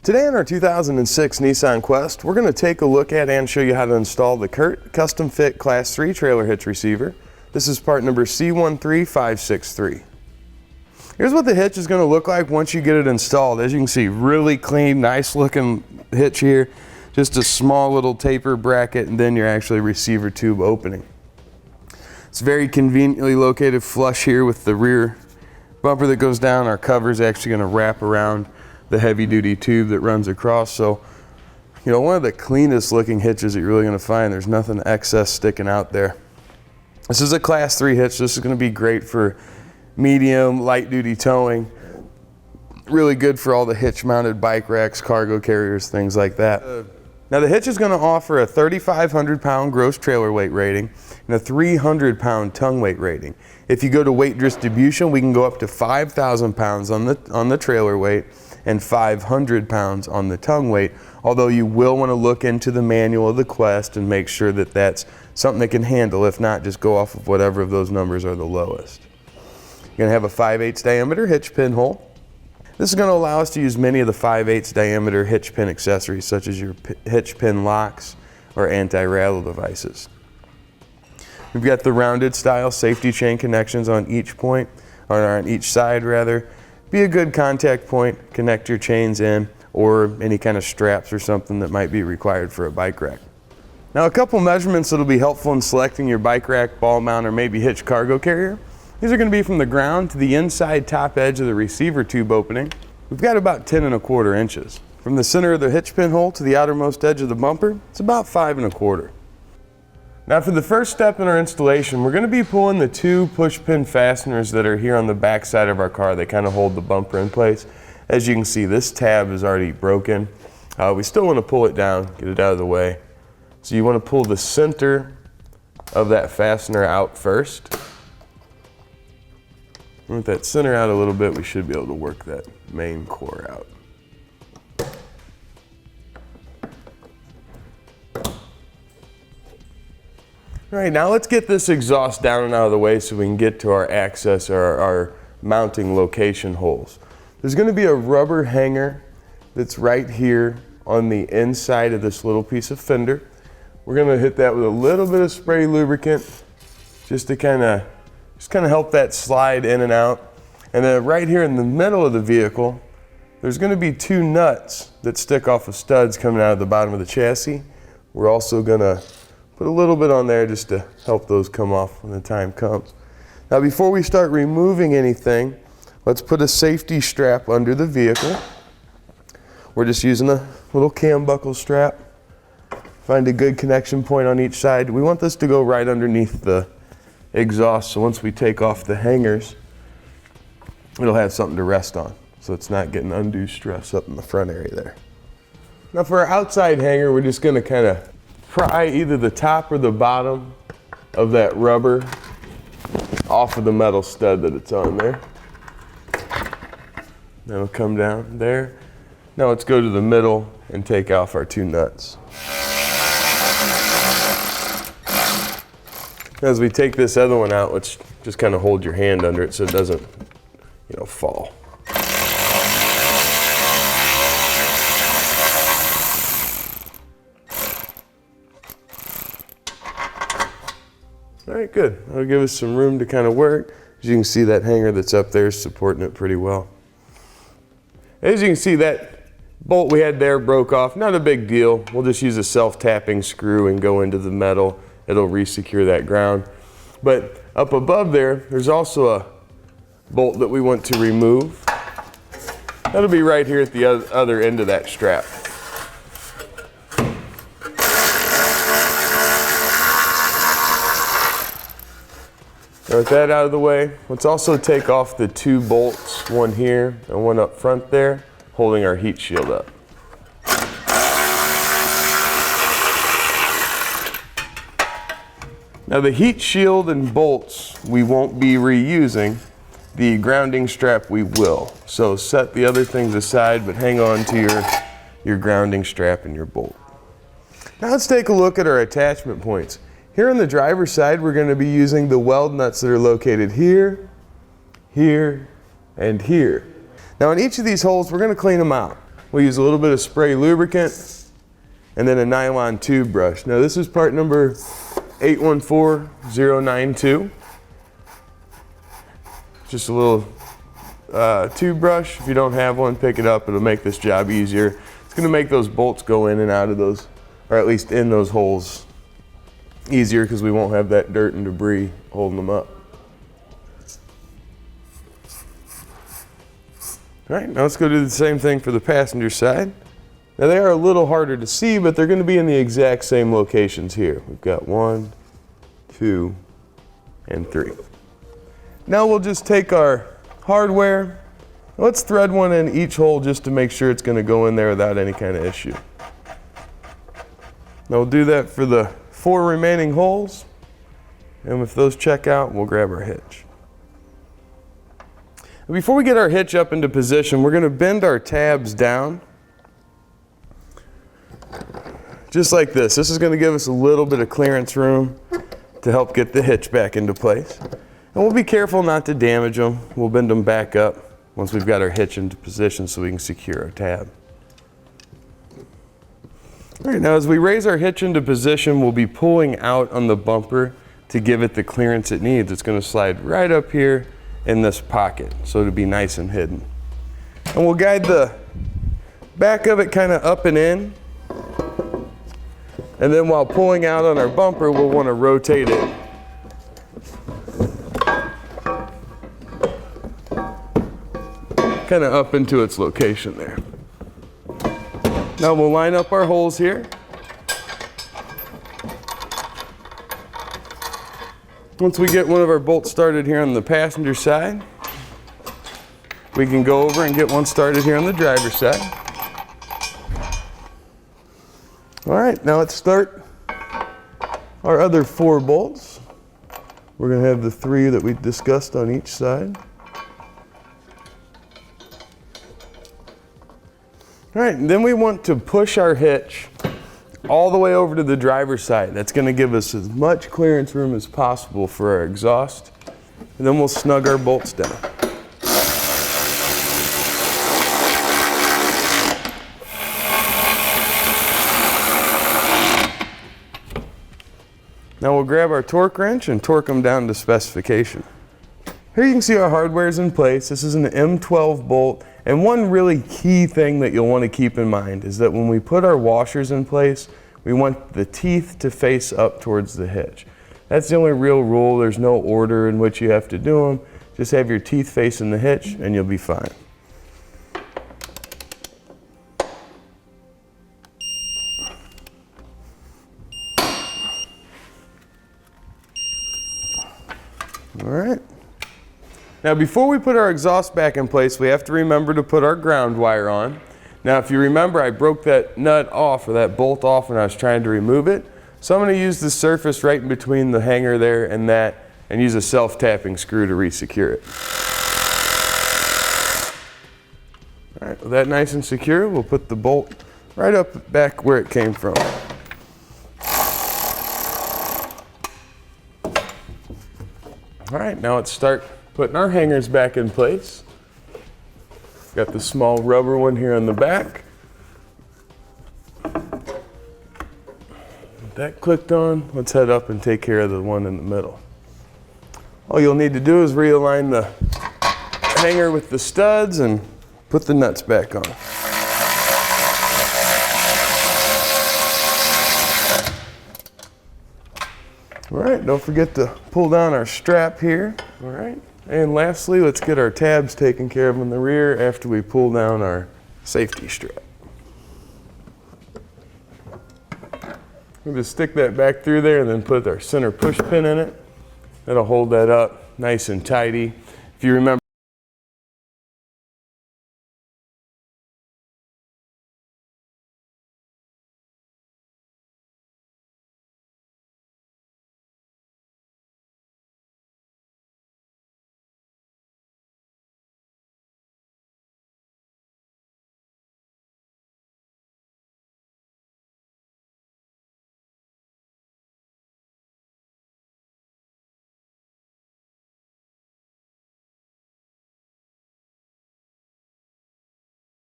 Today in our 2006 Nissan Quest, we're going to take a look at and show you how to install the CURT Custom Fit Class 3 Trailer Hitch Receiver. This is part number C13563. Here's what the hitch is going to look like once you get it installed. As you can see, really clean, nice looking hitch here. Just a small little taper bracket and then your actually receiver tube opening. It's very conveniently located flush here with the rear bumper that goes down. Our cover is actually going to wrap around the heavy duty tube that runs across. So, you know, one of the cleanest looking hitches that you're really going to find. There's nothing excess sticking out there. This is a Class 3 hitch. This is going to be great for medium, light duty towing. Really good for all the hitch mounted bike racks, cargo carriers, things like that. Now the hitch is going to offer a 3,500 pound gross trailer weight rating and a 300 pound tongue weight rating. If you go to weight distribution, we can go up to 5,000 pounds on the trailer weight and 500 pounds on the tongue weight, although you will want to look into the manual of the Quest and make sure that that's something that can handle. If not, just go off of whatever of those numbers are the lowest. You're going to have a 5/8 diameter hitch pin hole. This is going to allow us to use many of the 5/8 diameter hitch pin accessories, such as your hitch pin locks or anti-rattle devices. We've got the rounded style safety chain connections on each point, or on each side rather. Be a good contact point, connect your chains in, or any kind of straps or something that might be required for a bike rack. Now a couple measurements that'll be helpful in selecting your bike rack, ball mount, or maybe hitch cargo carrier. These are going to be from the ground to the inside top edge of the receiver tube opening. We've got about 10 1/4 inches. From the center of the hitch pin hole to the outermost edge of the bumper, it's about 5 1/4. Now for the first step in our installation, we're going to be pulling the two push pin fasteners that are here on the back side of our car. They kind of hold the bumper in place. As you can see, this tab is already broken. We still want to pull it down, get it out of the way. So you want to pull the center of that fastener out first. And with that center out a little bit, we should be able to work that main core out. All right, now let's get this exhaust down and out of the way so we can get to our access or our mounting location holes. There's going to be a rubber hanger that's right here on the inside of this little piece of fender. We're going to hit that with a little bit of spray lubricant just to kind of help that slide in and out. And then right here in the middle of the vehicle, there's going to be two nuts that stick off of studs coming out of the bottom of the chassis. We're also going to put a little bit on there just to help those come off when the time comes. Now before we start removing anything, let's put a safety strap under the vehicle. We're just using a little cam buckle strap. Find a good connection point on each side. We want this to go right underneath the exhaust, so once we take off the hangers, it'll have something to rest on, so it's not getting undue stress up in the front area there. Now for our outside hanger, we're just going to kind of pry either the top or the bottom of that rubber off of the metal stud that it's on there. That'll come down there. Now let's go to the middle and take off our two nuts. As we take this other one out, let's just kind of hold your hand under it so it doesn't, fall. All right, good. That'll give us some room to kind of work. As you can see, that hanger that's up there is supporting it pretty well. As you can see, that bolt we had there broke off. Not a big deal. We'll just use a self-tapping screw and go into the metal. It'll re-secure that ground. But up above there's also a bolt that we want to remove. That'll be right here at the other end of that strap. Now with that out of the way, let's also take off the two bolts, one here and one up front there, holding our heat shield up. Now the heat shield and bolts we won't be reusing. The grounding strap we will. So set the other things aside, but hang on to your grounding strap and your bolt. Now let's take a look at our attachment points. Here on the driver's side, we're going to be using the weld nuts that are located here, here, and here. Now in each of these holes, we're going to clean them out. We'll use a little bit of spray lubricant and then a nylon tube brush. Now this is part number 814092. Just a little tube brush. If you don't have one, pick it up. It'll make this job easier. It's going to make those bolts go in and out of those, or at least in those holes, easier because we won't have that dirt and debris holding them up. All right, now let's go do the same thing for the passenger side. Now they are a little harder to see, but they're going to be in the exact same locations here. We've got 1, 2, and 3. Now we'll just take our hardware. Let's thread one in each hole just to make sure it's going to go in there without any kind of issue. Now we'll do that for the 4 remaining holes, and if those check out, we'll grab our hitch. Before we get our hitch up into position, we're going to bend our tabs down. Just like this. This is going to give us a little bit of clearance room to help get the hitch back into place. And we'll be careful not to damage them. We'll bend them back up once we've got our hitch into position so we can secure our tab. All right, now as we raise our hitch into position, we'll be pulling out on the bumper to give it the clearance it needs. It's going to slide right up here in this pocket, so it'll be nice and hidden. And we'll guide the back of it kind of up and in. And then while pulling out on our bumper, we'll want to rotate it kind of up into its location there. Now we'll line up our holes here. Once we get one of our bolts started here on the passenger side, we can go over and get one started here on the driver's side. All right, now let's start our other 4 bolts. We're going to have the 3 that we discussed on each side. All right, and then we want to push our hitch all the way over to the driver's side. That's going to give us as much clearance room as possible for our exhaust. And then we'll snug our bolts down. Now we'll grab our torque wrench and torque them down to specification. Here you can see our hardware is in place. This is an M12 bolt. And one really key thing that you'll want to keep in mind is that when we put our washers in place, we want the teeth to face up towards the hitch. That's the only real rule. There's no order in which you have to do them. Just have your teeth facing the hitch and you'll be fine. All right. Now before we put our exhaust back in place, we have to remember to put our ground wire on. Now if you remember, I broke that nut off, or that bolt off, when I was trying to remove it. So I'm going to use the surface right in between the hanger there and that, and use a self-tapping screw to re-secure it. All right, with that nice and secure, we'll put the bolt right up back where it came from. All right, now let's start putting our hangers back in place. Got the small rubber one here on the back. With that clicked on, let's head up and take care of the one in the middle. All you'll need to do is realign the hanger with the studs and put the nuts back on. All right, don't forget to pull down our strap here. All right, and lastly, let's get our tabs taken care of in the rear after we pull down our safety strap. We'll just stick that back through there and then put our center push pin in it. That'll hold that up nice and tidy. If you remember